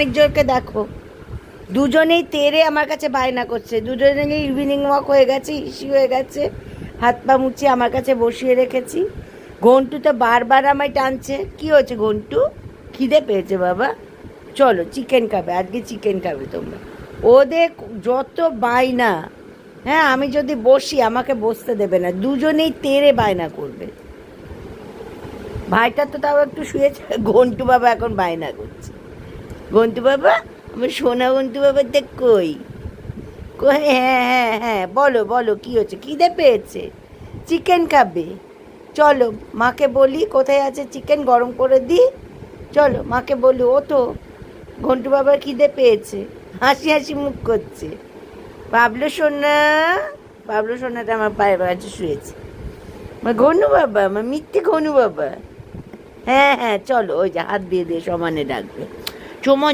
আরেকজনকে দেখো, দুজনেই তেরে আমার কাছে বায়না করছে, দুজনেই ইভিনিং ওয়াক হয়ে গেছে, ইসি হয়ে গেছে, হাত পা মুছিয়ে আমার কাছে বসিয়ে রেখেছি। ঘন্টু তো বারবার আমায় টানছে। কি হয়েছে ঘন্টু? খিদে পেয়েছে বাবা? চলো চিকেন খাবে, আজকে চিকেন খাবে তোমরা। ওদের যত বায়না, হ্যাঁ আমি যদি বসি আমাকে বসতে দেবে না, দুজনেই তেরে বায়না করবে। ভাইটা তো তাও একটু শুয়েছে, ঘন্টু বাবা এখন বায়না করছে। ঘন্টু বাবা, আমার সোনা ঘন্টু বাবার দেখ কই কই, হ্যাঁ হ্যাঁ হ্যাঁ বলো বলো কী হচ্ছে? খিদে পেয়েছে, চিকেন খাবে। চলো মাকে বলি কোথায় আছে চিকেন, গরম করে দিই। চলো মাকে বলি। ও তো ঘন্টু বাবার খিদে পেয়েছে, হাসি হাসি মুখ করছে। বাবলু সোনা, বাবলু সোনাটা আমার পায়ের কাছে শুয়েছে। আমার ঘনু বাবা, আমার মিথ্যে ঘনু বাবা। হ্যাঁ হ্যাঁ চলো, ওই যে হাত দিয়ে দিয়ে সমানে ডাকবে। সমান